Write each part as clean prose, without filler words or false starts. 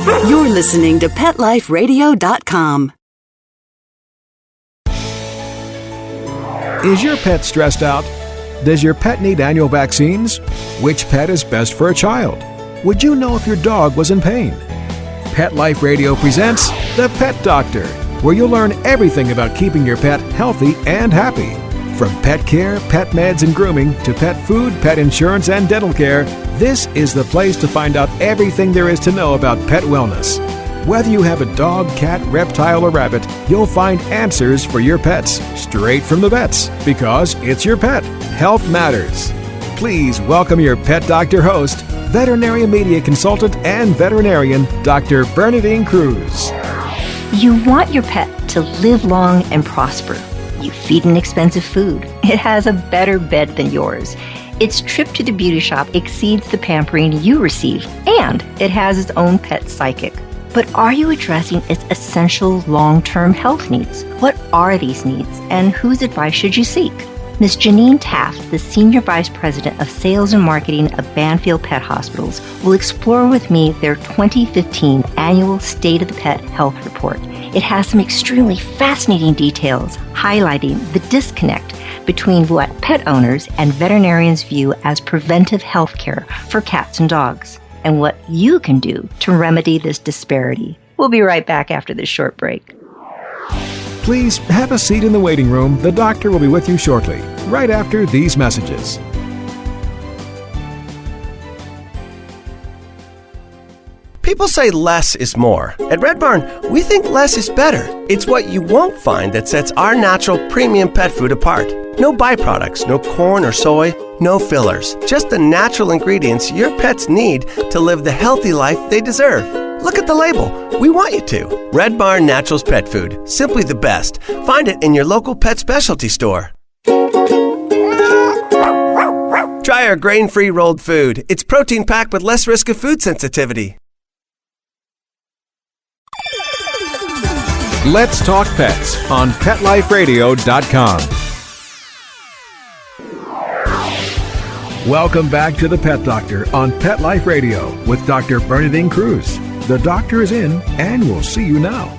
You're listening to PetLifeRadio.com. Is your pet stressed out? Does your pet need annual vaccines? Which pet is best for a child? Would you know if your dog was in pain? Pet Life Radio presents The Pet Doctor, where you'll learn everything about keeping your pet healthy and happy. From pet care, pet meds and grooming, to pet food, pet insurance, and dental care, this is the place to find out everything there is to know about pet wellness. Whether you have a dog, cat, reptile, or rabbit, you'll find answers for your pets straight from the vets, because it's your pet. Health matters. Please welcome your Pet Doctor host, veterinary media consultant and veterinarian, Dr. Bernadine Cruz. You want your pet to live long and prosper. You feed an expensive food. It has a better bed than yours. Its trip to the beauty shop exceeds the pampering you receive, and it has its own pet psychic. But are you addressing its essential long-term health needs? What are these needs, and whose advice should you seek? Ms. Jeannine Taaffe, the Senior Vice President of Sales and Marketing of Banfield Pet Hospitals, will explore with me their 2015 annual State of the Pet Health Report. It has some extremely fascinating details highlighting the disconnect between what pet owners and veterinarians view as preventive health care for cats and dogs, and what you can do to remedy this disparity. We'll be right back after this short break. Please have a seat in the waiting room. The doctor will be with you shortly, right after these messages. People say less is more. At Red Barn, we think less is better. It's what you won't find that sets our natural premium pet food apart. No byproducts, no corn or soy, no fillers. Just the natural ingredients your pets need to live the healthy life they deserve. Look at the label. We want you to. Red Barn Naturals Pet Food. Simply the best. Find it in your local pet specialty store. Try our grain-free rolled food. It's protein-packed with less risk of food sensitivity. Let's Talk Pets on PetLifeRadio.com. Welcome back to The Pet Doctor on Pet Life Radio with Dr. Bernadine Cruz. The doctor is in, and we'll see you now.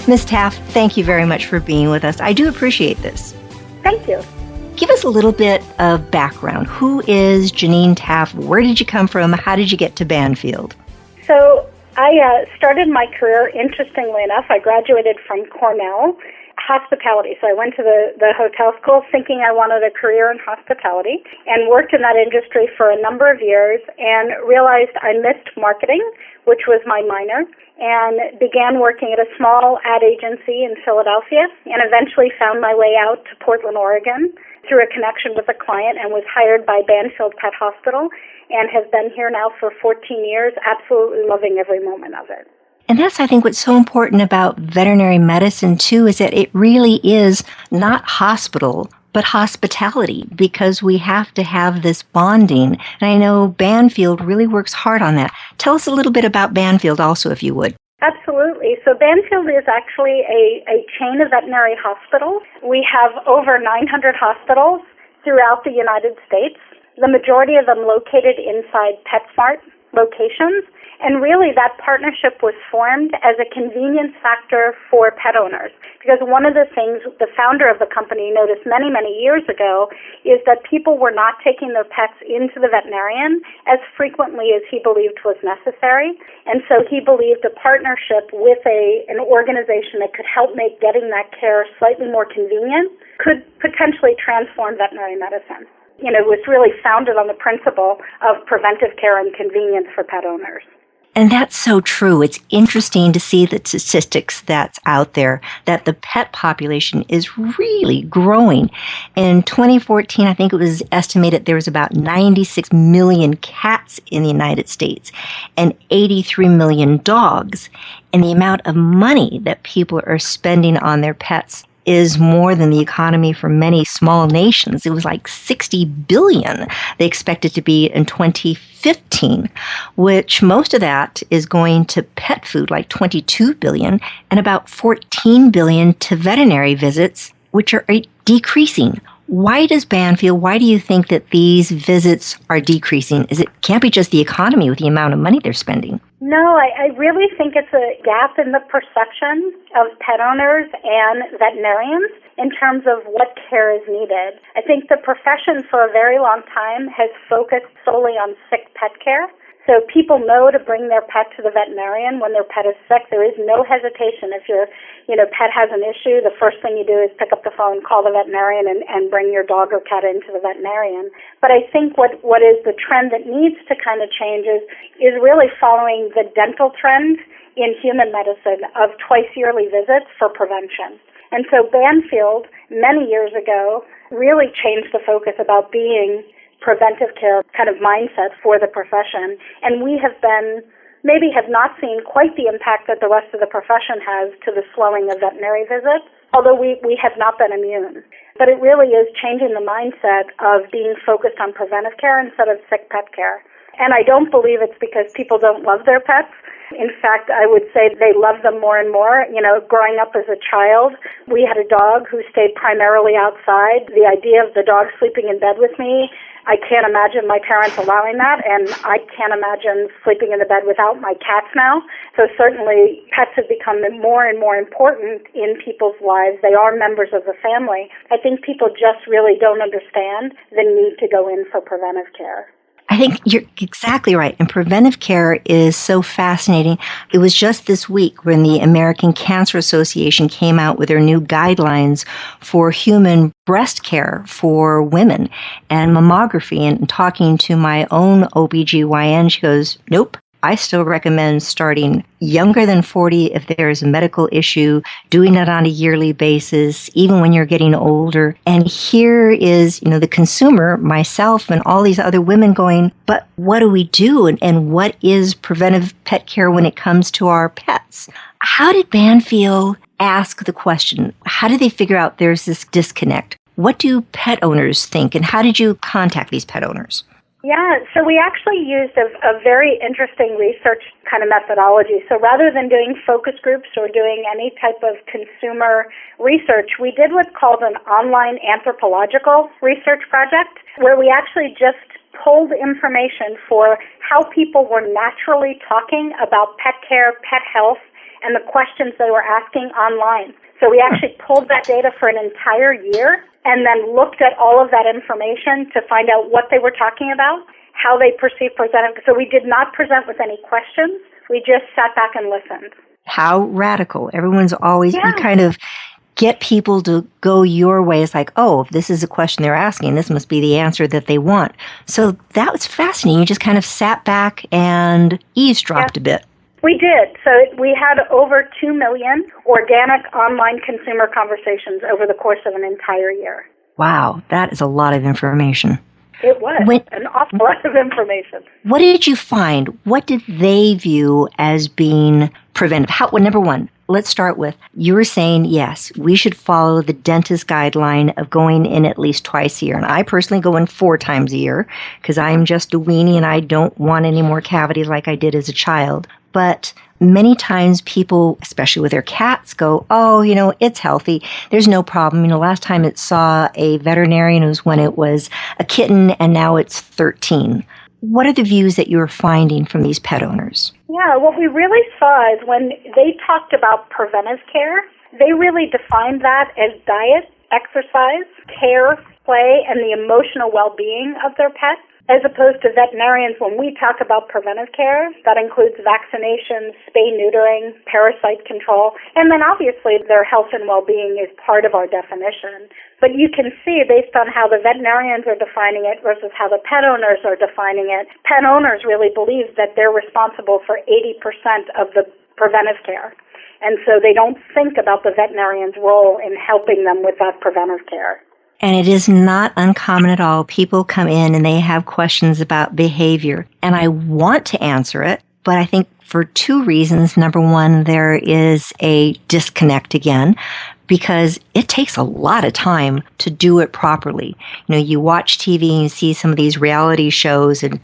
Ms. Taaffe, thank you very much for being with us. I do appreciate this. Thank you. Give us a little bit of background. Who is Jeannine Taaffe? Where did you come from? How did you get to Banfield? So I started my career, interestingly enough, I graduated from Cornell, hospitality. So I went to the hotel school thinking I wanted a career in hospitality and worked in that industry for a number of years and realized I missed marketing, which was my minor, and began working at a small ad agency in Philadelphia and eventually found my way out to Portland, Oregon through a connection with a client and was hired by Banfield Pet Hospital and have been here now for 14 years, absolutely loving every moment of it. And that's, I think, what's so important about veterinary medicine, too, is that it really is not hospital, but hospitality, because we have to have this bonding. And I know Banfield really works hard on that. Tell us a little bit about Banfield also, if you would. Absolutely. So Banfield is actually a chain of veterinary hospitals. We have over 900 hospitals throughout the United States, the majority of them located inside PetSmart locations. And really, that partnership was formed as a convenience factor for pet owners. Because one of the things the founder of the company noticed many, many years ago is that people were not taking their pets into the veterinarian as frequently as he believed was necessary. And so he believed a partnership with an organization that could help make getting that care slightly more convenient could potentially transform veterinary medicine. You know, it was really founded on the principle of preventive care and convenience for pet owners. And that's so true. It's interesting to see the statistics that's out there that the pet population is really growing. In 2014, I think it was estimated there was about 96 million cats in the United States and 83 million dogs. And the amount of money that people are spending on their pets is more than the economy for many small nations. It was like 60 billion they expect it to be in 2015, which most of that is going to pet food, like 22 billion, and about 14 billion to veterinary visits, which are decreasing. Why do you think that these visits are decreasing? Can't be just the economy with the amount of money they're spending. No, I really think it's a gap in the perception of pet owners and veterinarians in terms of what care is needed. I think the profession for a very long time has focused solely on sick pet care. So people know to bring their pet to the veterinarian when their pet is sick. There is no hesitation. If your pet has an issue, the first thing you do is pick up the phone, call the veterinarian, and bring your dog or cat into the veterinarian. But I think what is the trend that needs to kind of change is really following the dental trend in human medicine of twice-yearly visits for prevention. And so Banfield, many years ago, really changed the focus about being preventive care kind of mindset for the profession. And we have not seen quite the impact that the rest of the profession has to the slowing of veterinary visits, although we have not been immune. But it really is changing the mindset of being focused on preventive care instead of sick pet care. And I don't believe it's because people don't love their pets. In fact, I would say they love them more and more. Growing up as a child, we had a dog who stayed primarily outside. The idea of the dog sleeping in bed with me, I can't imagine my parents allowing that, and I can't imagine sleeping in the bed without my cats now. So certainly pets have become more and more important in people's lives. They are members of the family. I think people just really don't understand the need to go in for preventive care. I think you're exactly right. And preventive care is so fascinating. It was just this week when the American Cancer Association came out with their new guidelines for human breast care for women and mammography. And talking to my own OBGYN, she goes, nope. I still recommend starting younger than 40 if there is a medical issue, doing it on a yearly basis, even when you're getting older. And here is, the consumer, myself and all these other women going, but what do we do? And what is preventive pet care when it comes to our pets? How did Banfield ask the question? How did they figure out there's this disconnect? What do pet owners think? And how did you contact these pet owners? Yeah, so we actually used a very interesting research kind of methodology. So rather than doing focus groups or doing any type of consumer research, we did what's called an online anthropological research project, where we actually just pulled information for how people were naturally talking about pet care, pet health, and the questions they were asking online. So we actually pulled that data for an entire year and then looked at all of that information to find out what they were talking about, how they perceive presenting. So we did not present with any questions. We just sat back and listened. How radical. Everyone's always, you kind of get people to go your way. It's like, oh, if this is a question they're asking, this must be the answer that they want. So that was fascinating. You just kind of sat back and eavesdropped a bit. We did. So we had over 2 million organic online consumer conversations over the course of an entire year. Wow, that is a lot of information. It was an awful lot of information. What did you find? What did they view as being preventive? Number one, let's start with, you were saying, yes, we should follow the dentist guideline of going in at least twice a year. And I personally go in 4 times a year because I'm just a weenie and I don't want any more cavities like I did as a child. But many times people, especially with their cats, go, oh, it's healthy. There's no problem. Last time it saw a veterinarian was when it was a kitten and now it's 13. What are the views that you're finding from these pet owners? Yeah, what we really saw is when they talked about preventive care, they really defined that as diet, exercise, care, play, and the emotional well-being of their pets. As opposed to veterinarians, when we talk about preventive care, that includes vaccinations, spay-neutering, parasite control, and then obviously their health and well-being is part of our definition. But you can see, based on how the veterinarians are defining it versus how the pet owners are defining it, pet owners really believe that they're responsible for 80% of the preventive care. And so they don't think about the veterinarian's role in helping them with that preventive care. And it is not uncommon at all. People come in and they have questions about behavior. And I want to answer it, but I think for 2 reasons. Number one, there is a disconnect again, because it takes a lot of time to do it properly. You watch TV and you see some of these reality shows and,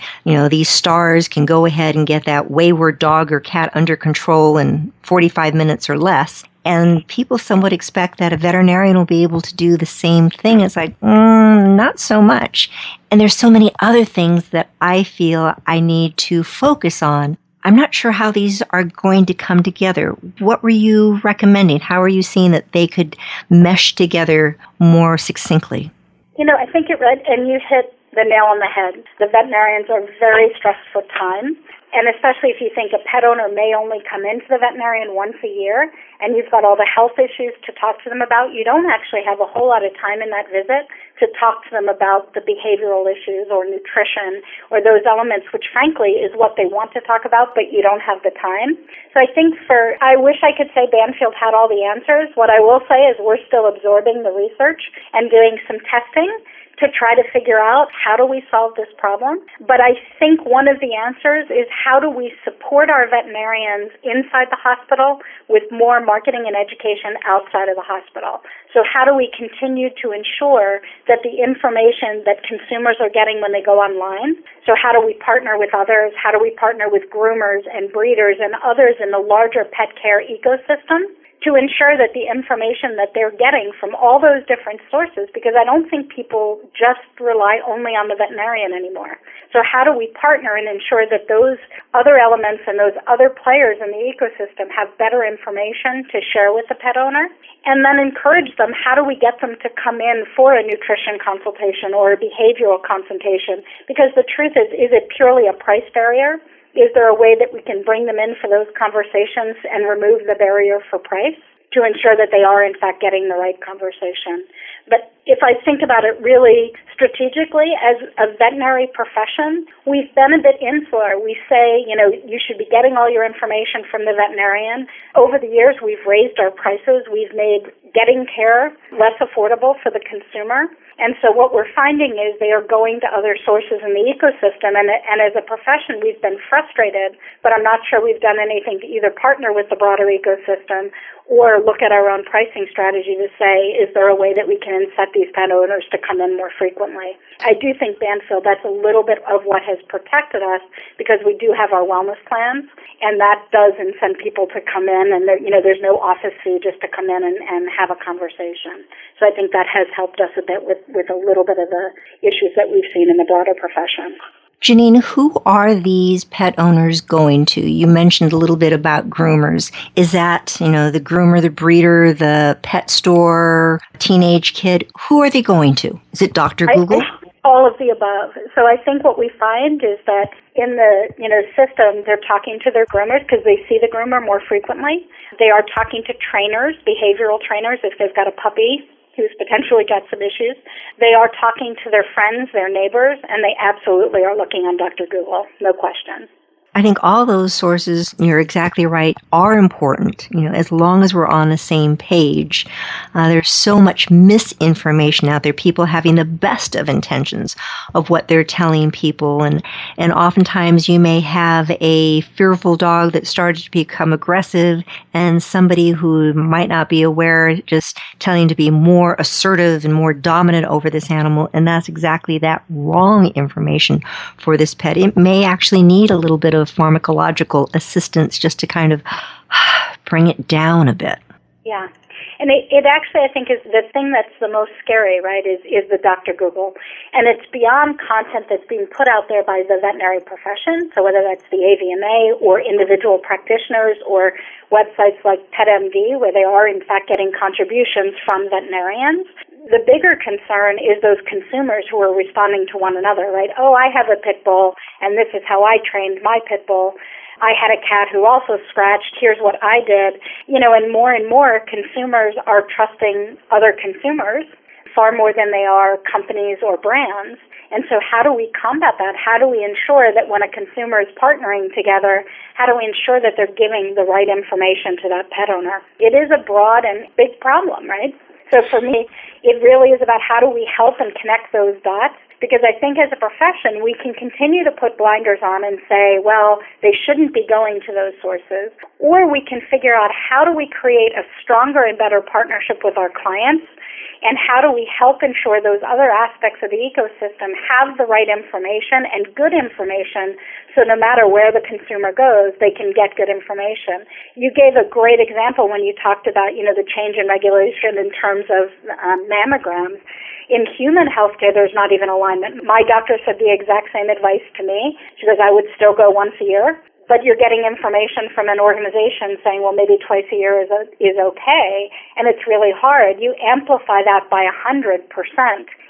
these stars can go ahead and get that wayward dog or cat under control in 45 minutes or less. And people somewhat expect that a veterinarian will be able to do the same thing. It's like, not so much. And there's so many other things that I feel I need to focus on. I'm not sure how these are going to come together. What were you recommending? How are you seeing that they could mesh together more succinctly? I think and you hit the nail on the head. The veterinarians are very stressed for time. And especially if you think a pet owner may only come into the veterinarian once a year and you've got all the health issues to talk to them about, you don't actually have a whole lot of time in that visit to talk to them about the behavioral issues or nutrition or those elements, which frankly is what they want to talk about, but you don't have the time. So I think I wish I could say Banfield had all the answers. What I will say is we're still absorbing the research and doing some testing to try to figure out how do we solve this problem. But I think one of the answers is how do we support our veterinarians inside the hospital with more marketing and education outside of the hospital. So how do we continue to ensure that the information that consumers are getting when they go online, so how do we partner with others, how do we partner with groomers and breeders and others in the larger pet care ecosystem to ensure that the information that they're getting from all those different sources, because I don't think people just rely only on the veterinarian anymore. So how do we partner and ensure that those other elements and those other players in the ecosystem have better information to share with the pet owner? And then encourage them, how do we get them to come in for a nutrition consultation or a behavioral consultation? Because the truth is it purely a price barrier? Is there a way that we can bring them in for those conversations and remove the barrier for price to ensure that they are, in fact, getting the right conversation? But if I think about it really strategically, as a veterinary profession, we've been a bit insular. We say, you should be getting all your information from the veterinarian. Over the years, we've raised our prices. We've made getting care less affordable for the consumer. And so what we're finding is they are going to other sources in the ecosystem. And as a profession, we've been frustrated, but I'm not sure we've done anything to either partner with the broader ecosystem or look at our own pricing strategy to say, is there a way that we can incent these pet owners to come in more frequently? I do think, Banfield, that's a little bit of what has protected us because we do have our wellness plans, and that does incent people to come in, and there's no office fee just to come in and have a conversation. So I think that has helped us a bit with a little bit of the issues that we've seen in the broader profession. Jeannine, who are these pet owners going to? You mentioned a little bit about groomers. Is that, the groomer, the breeder, the pet store, teenage kid? Who are they going to? Is it Dr. Google? All of the above. So I think what we find is that in the system, they're talking to their groomers because they see the groomer more frequently. They are talking to trainers, behavioral trainers, if they've got a puppy who's potentially got some issues. They are talking to their friends, their neighbors, and they absolutely are looking on Dr. Google, no question. I think all those sources, you're exactly right, are important, as long as we're on the same page. There's so much misinformation out there, people having the best of intentions of what they're telling people. And oftentimes you may have a fearful dog that started to become aggressive and somebody who might not be aware just telling to be more assertive and more dominant over this animal. And that's exactly that wrong information for this pet. It may actually need a little bit of pharmacological assistance just to kind of bring it down a bit. Yeah. And it actually, I think, is the thing that's the most scary, right, is the Dr. Google. And it's beyond content that's being put out there by the veterinary profession, so whether that's the AVMA or individual practitioners or websites like PetMD, where they are, in fact, getting contributions from veterinarians. The bigger concern is those consumers who are responding to one another, right? Oh, I have a pit bull, and this is how I trained my pit bull. I had a cat who also scratched. Here's what I did. And more consumers are trusting other consumers far more than they are companies or brands. And so how do we combat that? How do we ensure that when a consumer is partnering together, how do we ensure that they're giving the right information to that pet owner? It is a broad and big problem, right? So for me, it really is about how do we help and connect those dots? Because I think as a profession, we can continue to put blinders on and say, well, they shouldn't be going to those sources. Or we can figure out how do we create a stronger and better partnership with our clients And how do we help ensure those other aspects of the ecosystem have the right information and good information, so no matter where the consumer goes, they can get good information. You gave a great example when you talked about, the change in regulation in terms of mammograms. In human healthcare, there's not even alignment. My doctor said the exact same advice to me. She goes, I would still go once a year. But you're getting information from an organization saying, well, maybe twice a year is okay, and it's really hard. You amplify that by 100%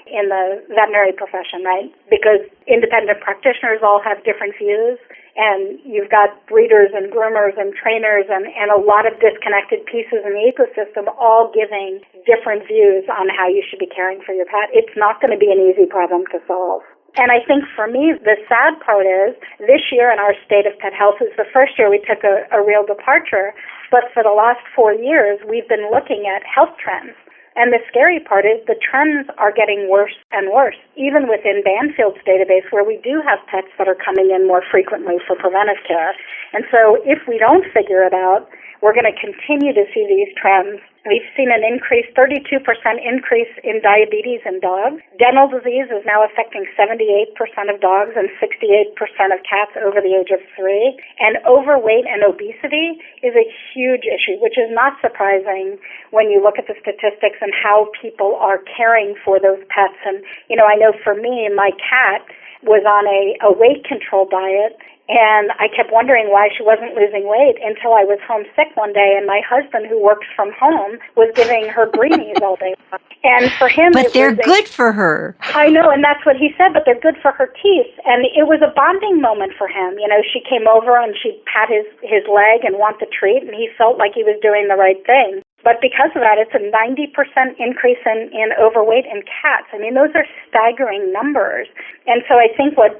in the veterinary profession, right? Because independent practitioners all have different views, and you've got breeders and groomers and trainers and a lot of disconnected pieces in the ecosystem all giving different views on how you should be caring for your pet. It's not going to be an easy problem to solve. And I think for me, the sad part is this year in our state of pet health is the first year we took a real departure. But for the last 4 years, we've been looking at health trends. And the scary part is the trends are getting worse and worse, even within Banfield's database, where we do have pets that are coming in more frequently for preventive care. And so if we don't figure it out, we're going to continue to see these trends. We've seen an increase, 32% increase in diabetes in dogs. Dental disease is now affecting 78% of dogs and 68% of cats over the age of 3. And overweight and obesity is a huge issue, which is not surprising when you look at the statistics and how people are caring for those pets. And, I know for me, my cat was on a weight control diet, and I kept wondering why she wasn't losing weight until I was homesick one day, and my husband, who works from home, was giving her greenies all day long. And for him, but they're good for her. I know, and that's what he said, but they're good for her teeth. And it was a bonding moment for him. She came over and she'd pat his leg and want the treat, and he felt like he was doing the right thing. But because of that, it's a 90% increase in overweight in cats. I mean, those are staggering numbers. And so I think what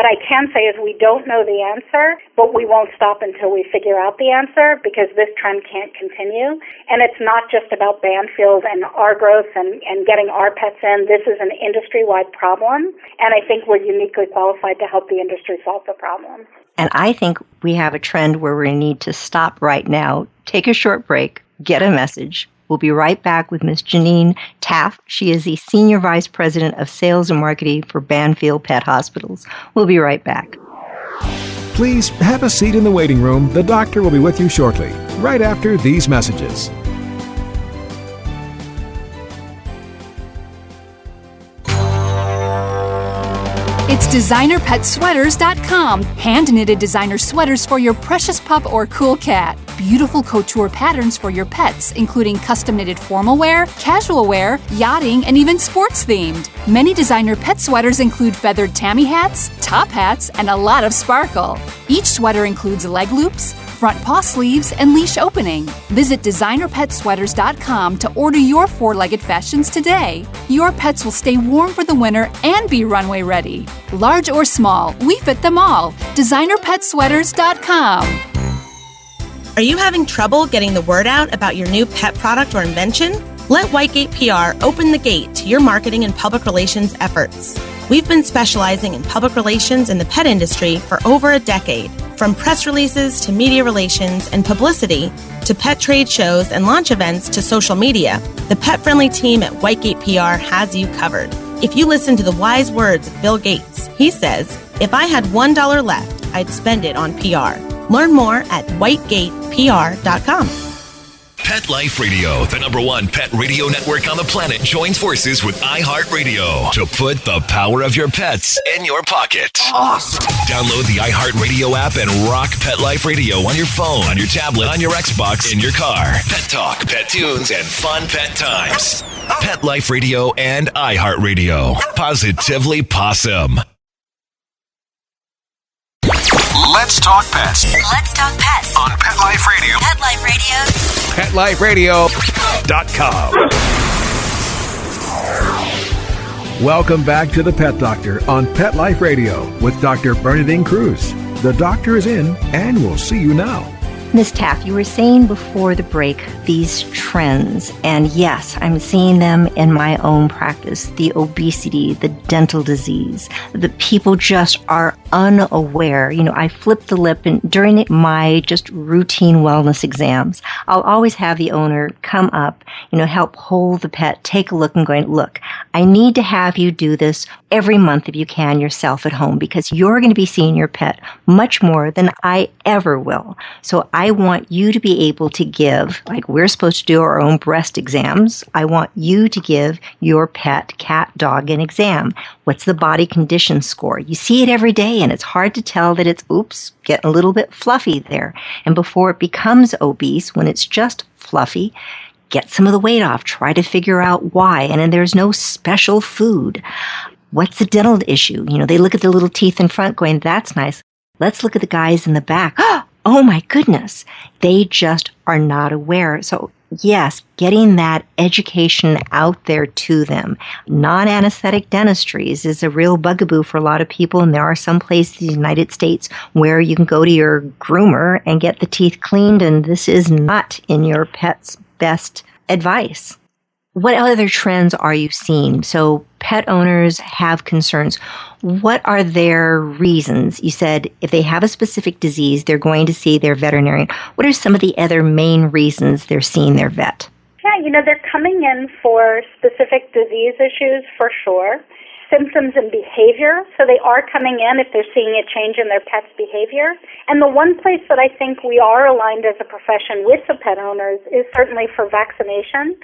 I can say is we don't know the answer, but we won't stop until we figure out the answer, because this trend can't continue. And it's not just about Banfield and our growth and getting our pets in. This is an industry-wide problem, and I think we're uniquely qualified to help the industry solve the problem. And I think we have a trend where we need to stop right now, take a short break, get a message. We'll be right back with Ms. Jeannine Taaffe. She is the Senior Vice President of Sales and Marketing for Banfield Pet Hospitals. We'll be right back. Please have a seat in the waiting room. The doctor will be with you shortly, right after these messages. It's DesignerPetSweaters.com. Hand-knitted designer sweaters for your precious pup or cool cat. Beautiful couture patterns for your pets, including custom-knitted formal wear, casual wear, yachting, and even sports-themed. Many designer pet sweaters include feathered tammy hats, top hats, and a lot of sparkle. Each sweater includes leg loops, front paw sleeves, and leash opening. Visit DesignerPetSweaters.com to order your four-legged fashions today. Your pets will stay warm for the winter and be runway ready. Large or small, we fit them all. DesignerPetSweaters.com. Are you having trouble getting the word out about your new pet product or invention? Let Whitegate PR open the gate to your marketing and public relations efforts. We've been specializing in public relations in the pet industry for over a decade. From press releases to media relations and publicity to pet trade shows and launch events to social media, the pet-friendly team at Whitegate PR has you covered. If you listen to the wise words of Bill Gates, he says, "If I had $1 left, I'd spend it on PR." Learn more at whitegatepr.com. Pet Life Radio, the #1 pet radio network on the planet, joins forces with iHeartRadio to put the power of your pets in your pocket. Awesome. Download the iHeartRadio app and rock Pet Life Radio on your phone, on your tablet, on your Xbox, in your car. Pet talk, pet tunes, and fun pet times. Pet Life Radio and iHeartRadio. Positively Possum. Let's talk pets. Let's talk pets On Pet Life Radio. Pet Life Radio. PetLifeRadio.com. Welcome back to the Pet Doctor on Pet Life Radio with Dr. Bernadine Cruz. The doctor is in, and we'll see you now. Ms. Taaffe, you were saying before the break these trends, and yes, I'm seeing them in my own practice. The obesity, the dental disease, the people just are unaware. I flip the lip, and during my just routine wellness exams, I'll always have the owner come up, help hold the pet, take a look, and going, look, I need to have you do this every month if you can yourself at home, because you're going to be seeing your pet much more than I ever will. So I want you to be able to give, like we're supposed to do our own breast exams, I want you to give your pet, cat, dog, an exam. What's the body condition score? You see it every day, and it's hard to tell that it's, getting a little bit fluffy there. And before it becomes obese, when it's just fluffy, get some of the weight off. Try to figure out why. And then there's no special food. What's the dental issue? They look at the little teeth in front going, that's nice. Let's look at the guys in the back. Oh my goodness. They just are not aware. So yes, getting that education out there to them. Non-anesthetic dentistries is a real bugaboo for a lot of people, and there are some places in the United States where you can go to your groomer and get the teeth cleaned, and this is not in your pet's best advice. What other trends are you seeing? So pet owners have concerns. What are their reasons? You said if they have a specific disease, they're going to see their veterinarian. What are some of the other main reasons they're seeing their vet? Yeah, they're coming in for specific disease issues for sure. Symptoms and behavior. So they are coming in if they're seeing a change in their pet's behavior. And the one place that I think we are aligned as a profession with the pet owners is certainly for vaccination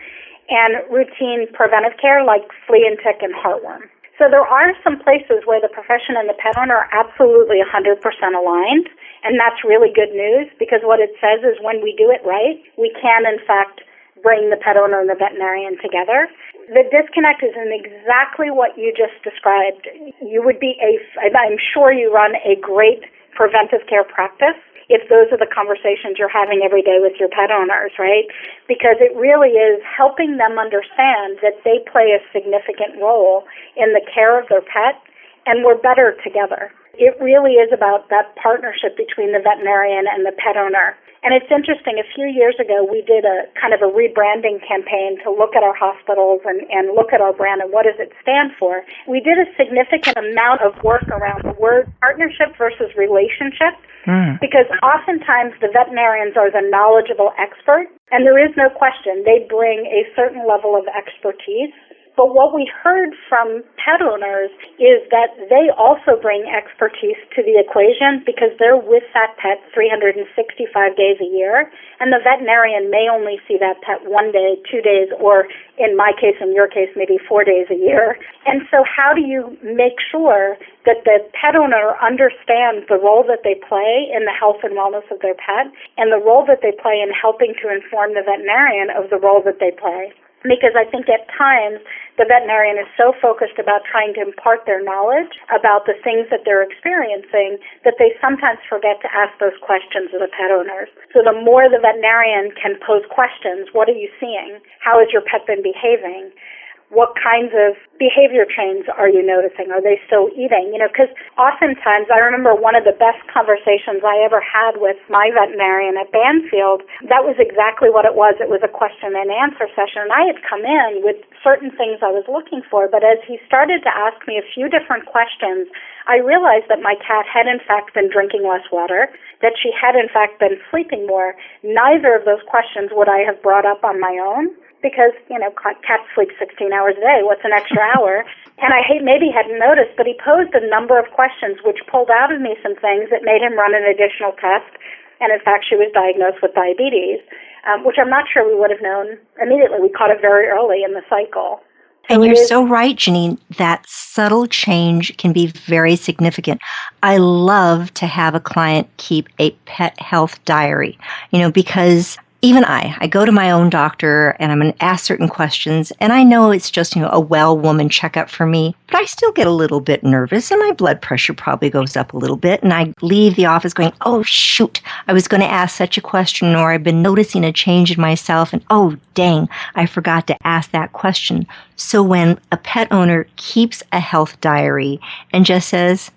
and routine preventive care like flea and tick and heartworm. So there are some places where the profession and the pet owner are absolutely 100% aligned, and that's really good news because what it says is when we do it right, we can in fact bring the pet owner and the veterinarian together. The disconnect is in exactly what you just described. I'm sure you run a great preventive care practice if those are the conversations you're having every day with your pet owners, right? Because it really is helping them understand that they play a significant role in the care of their pet, and we're better together. It really is about that partnership between the veterinarian and the pet owner. And it's interesting, a few years ago, we did a kind of a rebranding campaign to look at our hospitals and look at our brand and what does it stand for. We did a significant amount of work around the word partnership versus relationship because oftentimes the veterinarians are the knowledgeable expert, and there is no question they bring a certain level of expertise. But what we heard from pet owners is that they also bring expertise to the equation because they're with that pet 365 days a year, and the veterinarian may only see that pet 1 day, 2 days, or in my case, in your case, maybe 4 days a year. And so how do you make sure that the pet owner understands the role that they play in the health and wellness of their pet and the role that they play in helping to inform the veterinarian of the role that they play? Because I think at times the veterinarian is so focused about trying to impart their knowledge about the things that they're experiencing that they sometimes forget to ask those questions of the pet owners. So the more the veterinarian can pose questions, what are you seeing? How has your pet been behaving? What kinds of behavior changes are you noticing? Are they still eating? Because oftentimes, I remember one of the best conversations I ever had with my veterinarian at Banfield, that was exactly what it was. It was a question and answer session. And I had come in with certain things I was looking for, but as he started to ask me a few different questions, I realized that my cat had in fact been drinking less water, that she had in fact been sleeping more. Neither of those questions would I have brought up on my own. Because, cats sleep 16 hours a day. What's an extra hour? And maybe hadn't noticed, but he posed a number of questions which pulled out of me some things that made him run an additional test. And in fact, she was diagnosed with diabetes, which I'm not sure we would have known immediately. We caught it very early in the cycle. And you're so right, Jeannine. That subtle change can be very significant. I love to have a client keep a pet health diary, because even I go to my own doctor and I'm going to ask certain questions, and I know it's just, a well woman checkup for me, but I still get a little bit nervous and my blood pressure probably goes up a little bit, and I leave the office going, oh shoot, I was going to ask such a question, or I've been noticing a change in myself, and oh dang, I forgot to ask that question. So when a pet owner keeps a health diary and just says,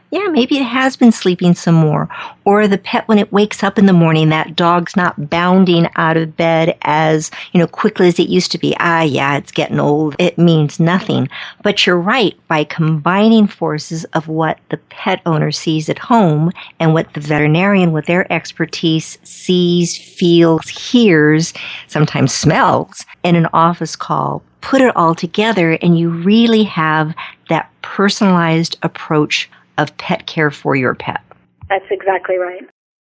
Yeah, maybe it has been sleeping some more. Or the pet, when it wakes up in the morning, that dog's not bounding out of bed as, quickly as it used to be. Yeah, it's getting old. It means nothing. But you're right. By combining forces of what the pet owner sees at home and what the veterinarian with their expertise sees, feels, hears, sometimes smells in an office call, put it all together and you really have that personalized approach of pet care for your pet. That's exactly right.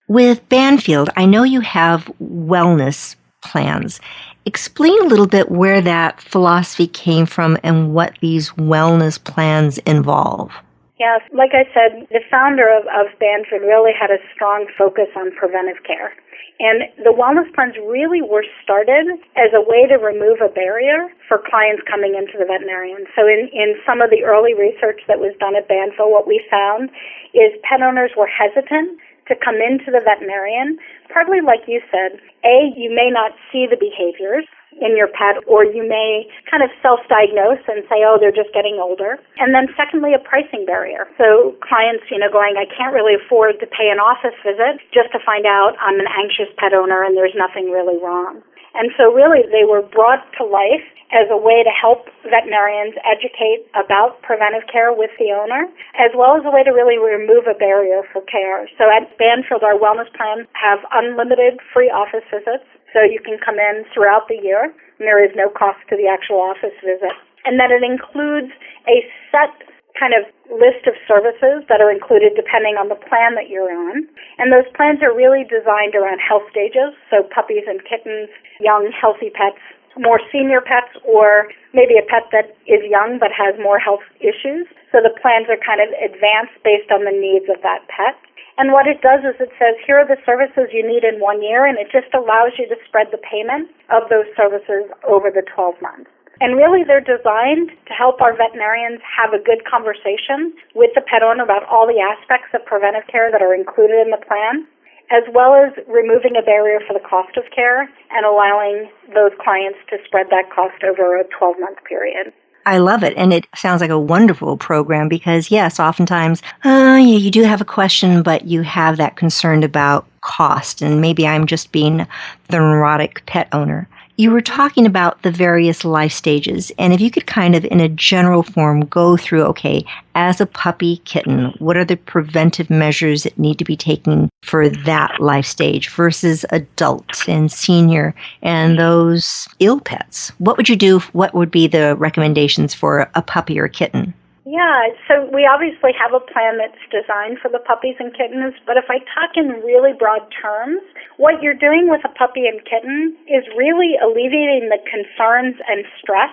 With Banfield, I know you have wellness plans. Explain a little bit where that philosophy came from and what these wellness plans involve. Yes, like I said, the founder of Banfield really had a strong focus on preventive care. And the wellness plans really were started as a way to remove a barrier for clients coming into the veterinarian. So in some of the early research that was done at Banfield, what we found is pet owners were hesitant to come into the veterinarian, partly like you said. A, you may not see the behaviors in your pet, or you may kind of self-diagnose and say, oh, they're just getting older. And then secondly, a pricing barrier. So clients, going, I can't really afford to pay an office visit just to find out I'm an anxious pet owner and there's nothing really wrong. And so really they were brought to life as a way to help veterinarians educate about preventive care with the owner, as well as a way to really remove a barrier for care. So at Banfield, our wellness plans have unlimited free office visits. So you can come in throughout the year, and there is no cost to the actual office visit. And then it includes a set kind of list of services that are included depending on the plan that you're on. And those plans are really designed around health stages, so puppies and kittens, young, healthy pets, more senior pets, or maybe a pet that is young but has more health issues. So the plans are kind of advanced based on the needs of that pet. And what it does is it says, here are the services you need in 1 year, and it just allows you to spread the payment of those services over the 12 months. And really, they're designed to help our veterinarians have a good conversation with the pet owner about all the aspects of preventive care that are included in the plan, as well as removing a barrier for the cost of care and allowing those clients to spread that cost over a 12-month period. I love it. And it sounds like a wonderful program because, yes, oftentimes you do have a question, but you have that concern about cost. And maybe I'm just being the neurotic pet owner. You were talking about the various life stages, and if you could kind of, in a general form, go through, okay, as a puppy kitten, what are the preventive measures that need to be taken for that life stage versus adult and senior and those ill pets? What would you do? What would be the recommendations for a puppy or a kitten? Yeah, so we obviously have a plan that's designed for the puppies and kittens, but if I talk in really broad terms, what you're doing with a puppy and kitten is really alleviating the concerns and stress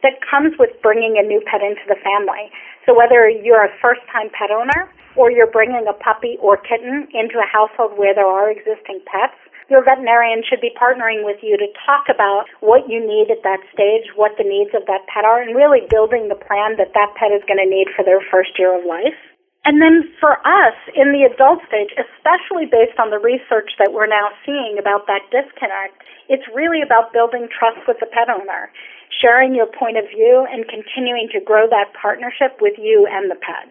that comes with bringing a new pet into the family. So whether you're a first-time pet owner or you're bringing a puppy or kitten into a household where there are existing pets, your veterinarian should be partnering with you to talk about what you need at that stage, what the needs of that pet are, and really building the plan that that pet is going to need for their first year of life. And then for us, in the adult stage, especially based on the research that we're now seeing about that disconnect, it's really about building trust with the pet owner, sharing your point of view, and continuing to grow that partnership with you and the pet.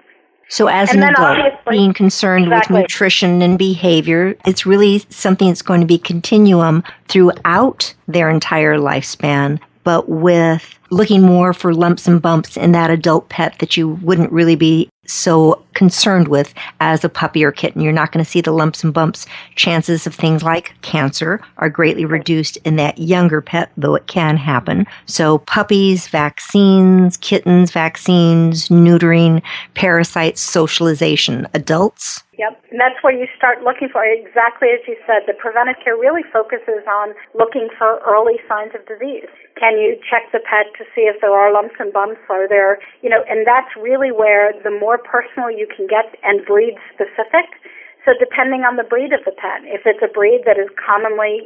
So as an adult, being concerned with nutrition and behavior, it's really something that's going to be continuum throughout their entire lifespan, but with looking more for lumps and bumps in that adult pet that you wouldn't really be so concerned with as a puppy or kitten. You're not going to see the lumps and bumps. Chances of things like cancer are greatly reduced in that younger pet, though it can happen. So puppies, vaccines, kittens, vaccines, neutering, parasites, socialization. Adults? Yep, and that's where you start looking for, exactly as you said, the preventive care really focuses on looking for early signs of disease. Can you check the pet to see if there are lumps and bumps? Are there, and that's really where the more personal you can get and breed specific. So depending on the breed of the pet, if it's a breed that is commonly,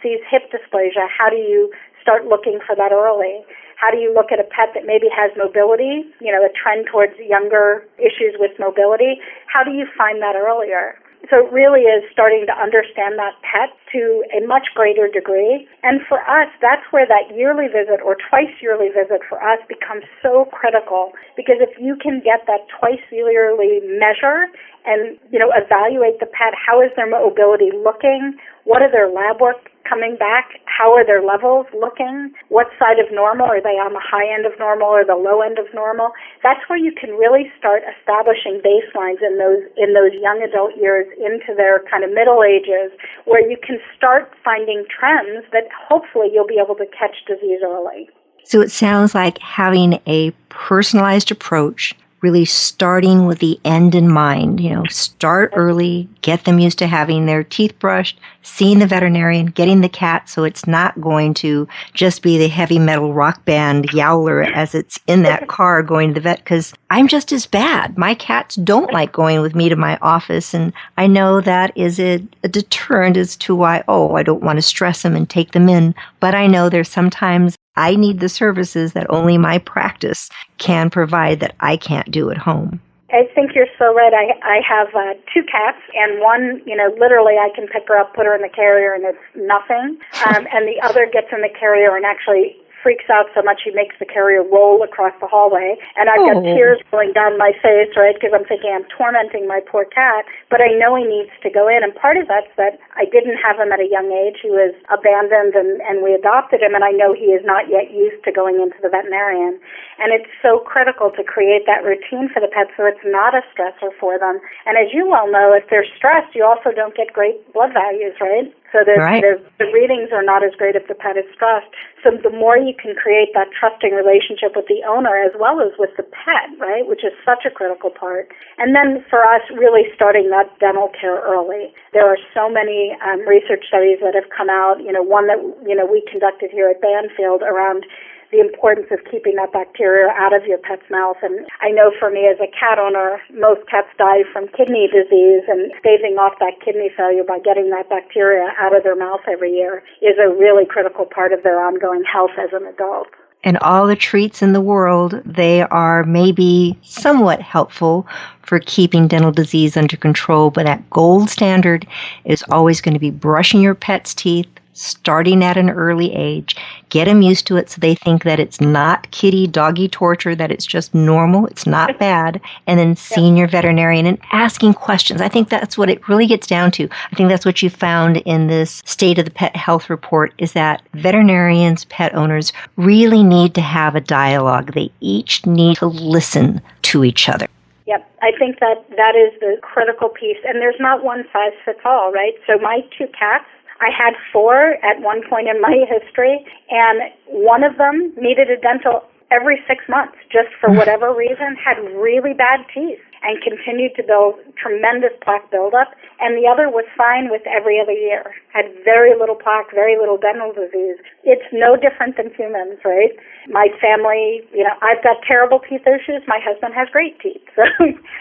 sees hip dysplasia, how do you start looking for that early? How do you look at a pet that maybe has mobility, a trend towards younger issues with mobility? How do you find that earlier? So it really is starting to understand that pet to a much greater degree. And for us, that's where that yearly visit or twice yearly visit for us becomes so critical, because if you can get that twice yearly measure and, evaluate the pet, how is their mobility looking? What are their lab work coming back? How are their levels looking? What side of normal? Are they on the high end of normal or the low end of normal? That's where you can really start establishing baselines in those young adult years into their kind of middle ages, where you can start finding trends that hopefully you'll be able to catch disease early. So it sounds like having a personalized approach, really starting with the end in mind. Start early, get them used to having their teeth brushed, seeing the veterinarian, getting the cat so it's not going to just be the heavy metal rock band yowler as it's in that car going to the vet, because I'm just as bad. My cats don't like going with me to my office, and I know that is a deterrent as to why, I don't want to stress them and take them in, but I know there's sometimes I need the services that only my practice can provide that I can't do at home. I think you're so right. I have 2 cats, and one, literally I can pick her up, put her in the carrier, and it's nothing. And the other gets in the carrier and actually freaks out so much he makes the carrier roll across the hallway. And I've got tears rolling down my face, right, because I'm thinking I'm tormenting my poor cat, but I know he needs to go in. And part of that's that I didn't have him at a young age. He was abandoned, and we adopted him, and I know he is not yet used to going into the veterinarian. And it's so critical to create that routine for the pet so it's not a stressor for them. And as you well know, if they're stressed, you also don't get great blood values, right? So the readings are not as great if the pet is stressed. So the more you can create that trusting relationship with the owner as well as with the pet, right, which is such a critical part. And then for us, really starting that dental care early. There are so many research studies that have come out, one that, we conducted here at Banfield around the importance of keeping that bacteria out of your pet's mouth. And I know for me as a cat owner, most cats die from kidney disease, and staving off that kidney failure by getting that bacteria out of their mouth every year is a really critical part of their ongoing health as an adult. And all the treats in the world, they are maybe somewhat helpful for keeping dental disease under control, but that gold standard is always going to be brushing your pet's teeth, starting at an early age. Get them used to it so they think that it's not kitty, doggy torture, that it's just normal, it's not bad, and then seeing your veterinarian and asking questions. I think that's what it really gets down to. I think that's what you found in this State of the Pet Health Report, is that veterinarians, pet owners really need to have a dialogue. They each need to listen to each other. Yep, I think that is the critical piece. And there's not one size fits all, right? So my 2 cats, I had 4 at one point in my history, and one of them needed a dental every 6 months, just for whatever reason, had really bad teeth and continued to build tremendous plaque buildup, and the other was fine with every other year, had very little plaque, very little dental disease. It's no different than humans, right? My family, I've got terrible teeth issues. My husband has great teeth. So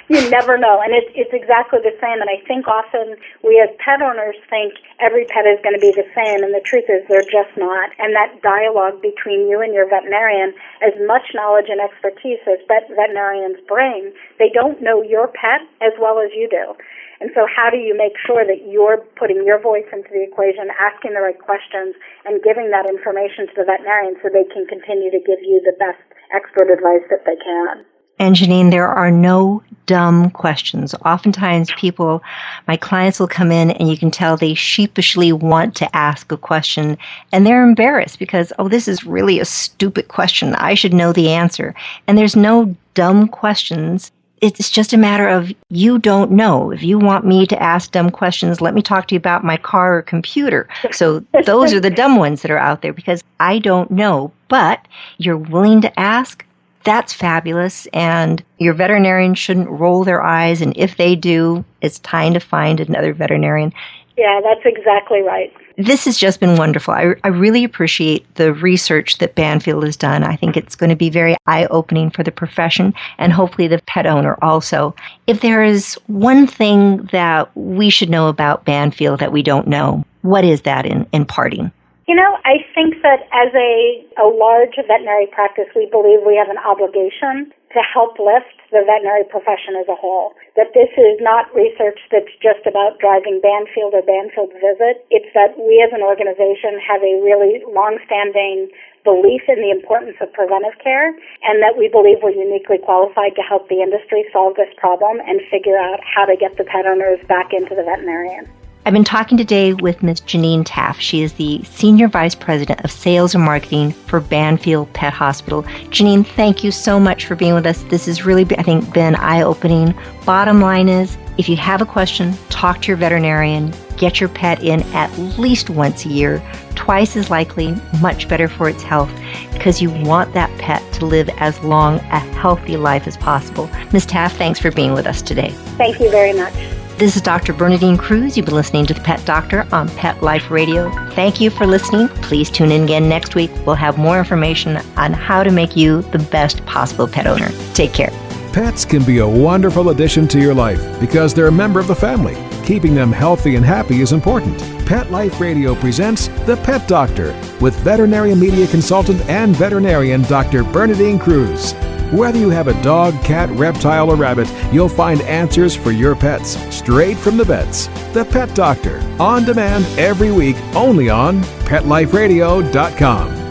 you never know. And it's exactly the same. And I think often we as pet owners think every pet is going to be the same. And the truth is they're just not. And that dialogue between you and your veterinarian, as much knowledge and expertise as veterinarians bring, they don't know your pet as well as you do. And so how do you make sure that you're putting your voice into the equation, asking the right questions, and giving that information to the veterinarian so they can continue to give you the best expert advice that they can? And Jeannine, there are no dumb questions. Oftentimes my clients will come in and you can tell they sheepishly want to ask a question and they're embarrassed because, this is really a stupid question. I should know the answer. And there's no dumb questions. It's just a matter of you don't know. If you want me to ask dumb questions, let me talk to you about my car or computer. So those are the dumb ones that are out there because I don't know, but you're willing to ask. That's fabulous, and your veterinarian shouldn't roll their eyes, and if they do, it's time to find another veterinarian. Yeah, that's exactly right. This has just been wonderful. I really appreciate the research that Banfield has done. I think it's going to be very eye-opening for the profession and hopefully the pet owner also. If there is one thing that we should know about Banfield that we don't know, what is that in parting? I think that as a large veterinary practice, we believe we have an obligation to help lift the veterinary profession as a whole. That this is not research that's just about driving Banfield or Banfield Visit. It's that we as an organization have a really long-standing belief in the importance of preventive care, and that we believe we're uniquely qualified to help the industry solve this problem and figure out how to get the pet owners back into the veterinarian. I've been talking today with Ms. Jeannine Taaffe. She is the Senior Vice President of Sales and Marketing for Banfield Pet Hospital. Jeannine, thank you so much for being with us. This has really, I think, been eye-opening. Bottom line is, if you have a question, talk to your veterinarian. Get your pet in at least once a year. Twice as likely, much better for its health, because you want that pet to live as long a healthy life as possible. Ms. Taaffe, thanks for being with us today. Thank you very much. This is Dr. Bernadine Cruz. You've been listening to The Pet Doctor on Pet Life Radio. Thank you for listening. Please tune in again next week. We'll have more information on how to make you the best possible pet owner. Take care. Pets can be a wonderful addition to your life because they're a member of the family. Keeping them healthy and happy is important. Pet Life Radio presents The Pet Doctor with veterinary media consultant and veterinarian Dr. Bernadine Cruz. Whether you have a dog, cat, reptile, or rabbit, you'll find answers for your pets straight from the vets. The Pet Doctor, on demand every week, only on PetLifeRadio.com.